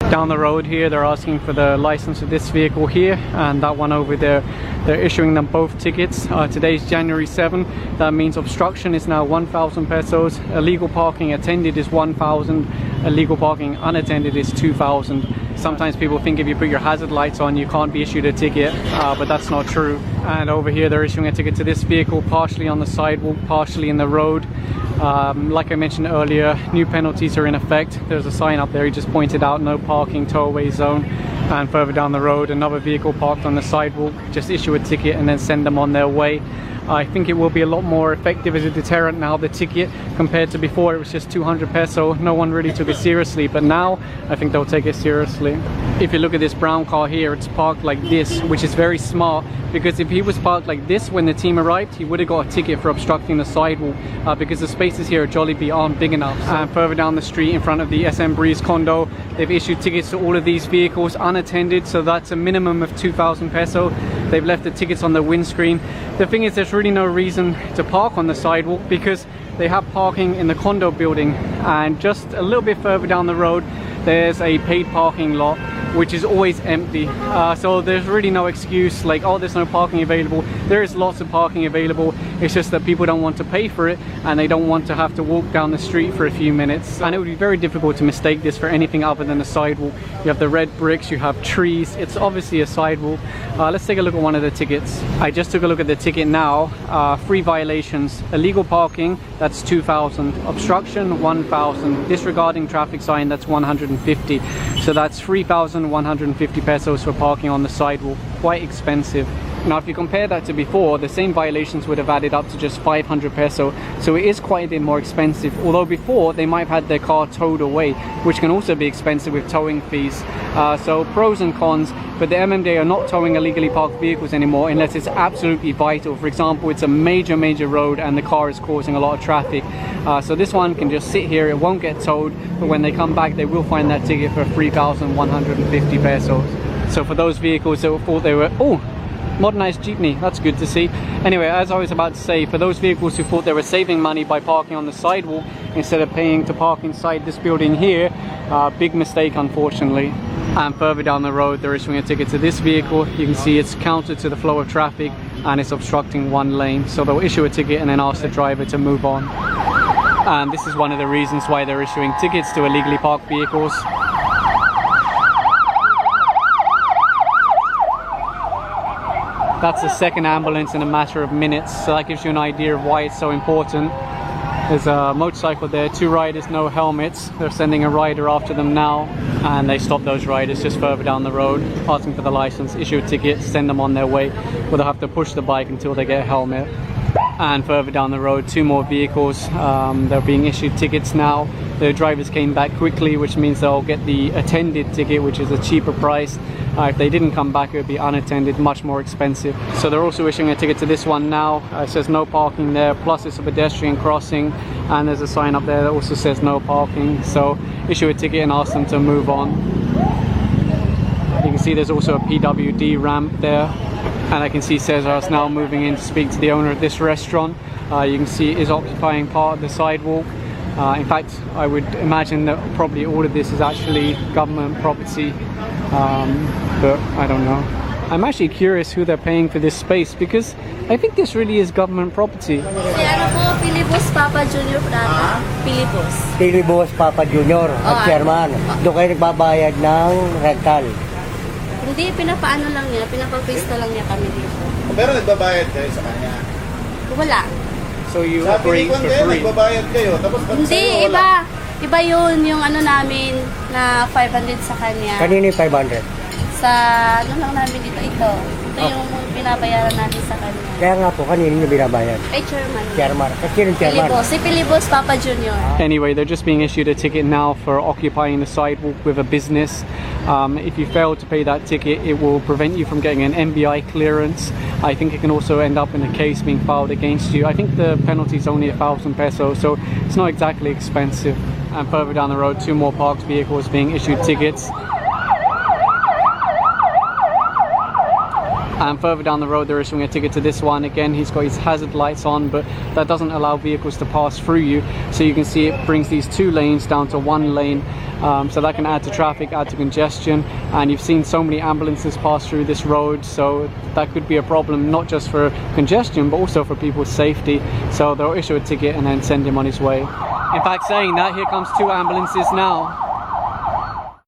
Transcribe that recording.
Down the road here, they're asking for the license of this vehicle here and that one over there. They're issuing them both tickets. Today's January 7. That means obstruction is now 1,000 pesos. Illegal parking attended is 1,000. Illegal parking unattended is 2,000. Sometimes people think if you put your hazard lights on, you can't be issued a ticket, but that's not true. And over here, they're issuing a ticket to this vehicle, partially on the sidewalk, partially in the road. Like I mentioned earlier, new penalties are in effect. There's a sign up there, he just pointed out, no parking, tow-away zone. And further down the road, another vehicle parked on the sidewalk, just issue a ticket and then send them on their way. I think it will be a lot more effective as a deterrent now, the ticket, compared to before it was just 200 peso. No one really took it seriously, but now I think they'll take it seriously. If you look at this brown car here, it's parked like this, which is very smart, because if he was parked like this when the team arrived, he would have got a ticket for obstructing the sidewalk, because the spaces here at Jollibee aren't big enough. And further down the street in front of the SM Breeze condo, they've issued tickets to all of these vehicles unattended, so that's a minimum of 2,000 peso. They've left the tickets on the windscreen. The thing is, there's really no reason to park on the sidewalk because they have parking in the condo building, and just a little bit further down the road there's a paid parking lot which is always empty, so there's really no excuse like, oh, there's no parking available. There is lots of parking available, it's just that people don't want to pay for it and they don't want to have to walk down the street for a few minutes, and it would be very difficult to mistake this for anything other than a sidewalk. You have the red bricks, you have trees, it's obviously a sidewalk. Let's take a look at one of the tickets. I just took a look at the ticket now. 3 violations: illegal parking, that's 2,000, obstruction 1,000, disregarding traffic sign, that's 150. So that's 3,150 pesos for parking on the sidewalk. Quite expensive. Now if you compare that to before, the same violations would have added up to just 500 peso, so it is quite a bit more expensive. Although before they might have had their car towed away, which can also be expensive with towing fees. So pros and cons, but the MMDA are not towing illegally parked vehicles anymore unless it's absolutely vital. For example, it's a major road and the car is causing a lot of traffic. So this one can just sit here, it won't get towed, but when they come back they will find that ticket for 3,150 pesos. So for those vehicles that thought they were, oh, modernized jeepney, that's good to see. Anyway, as I was about to say, for those vehicles who thought they were saving money by parking on the sidewalk instead of paying to park inside this building here, big mistake unfortunately. And further down the road they're issuing a ticket to this vehicle. You can see it's counter to the flow of traffic and it's obstructing one lane, so they'll issue a ticket and then ask the driver to move on. And this is one of the reasons why they're issuing tickets to illegally parked vehicles. That's the second ambulance in a matter of minutes, so that gives you an idea of why it's so important. There's a motorcycle there, 2 riders, no helmets. They're sending a rider after them now, and they stop those riders just further down the road, asking for the license, issue a ticket, send them on their way, or they'll have to push the bike until they get a helmet. And further down the road, 2 more vehicles, they're being issued tickets now. The drivers came back quickly, which means they'll get the attended ticket, which is a cheaper price. If they didn't come back, it would be unattended, much more expensive. So they're also issuing a ticket to this one now. It says no parking there, plus it's a pedestrian crossing, and there's a sign up there that also says no parking. So issue a ticket and ask them to move on. You can see there's also a PWD ramp there, and I can see Cesar is now moving in to speak to the owner of this restaurant. You can see it is occupying part of the sidewalk. In fact, I would imagine that probably all of this is actually government property, but I don't know. I'm actually curious who they're paying for this space, because I think this really is government property. Si ano po, Pilipos Papa Junior po dati. Pilipos. Pilipos Papa Junior at chairman. Doon kayo nagbabayad ng rental. Hindi, pinapaano lang niya, pinapapista lang niya kami dito. Pero nagbabayad kayo sa kanya? Wala. So you Sa operate for Pilipon free? nagbabayad kayo, tapos Hindi, iba. Iba yun, yung ano namin na 500 sa kanya. Kanina yung 500. Sa ano lang namin dito, ito. Ito yung pinabayaran natin sa kanya. Kaya nga po, kanina yung binabayad. Ay, chairman. Chairman. Kasi yung chairman. Pilipos. Si Pilipos Papa Junior. Anyway, they're just being issued a ticket now for occupying the sidewalk with a business. If you fail to pay that ticket, it will prevent you from getting an MBI clearance. I think it can also end up in a case being filed against you. I think the penalty is only 1,000 pesos, so it's not exactly expensive. And further down the road, 2 more parked vehicles being issued tickets. And further down the road they're issuing a ticket to this one. Again, he's got his hazard lights on, but that doesn't allow vehicles to pass through you. So you can see it brings these 2 lanes down to 1 lane. So that can add to traffic, add to congestion, and you've seen so many ambulances pass through this road, so that could be a problem not just for congestion but also for people's safety. So they'll issue a ticket and then send him on his way. In fact, saying that, here comes 2 ambulances now.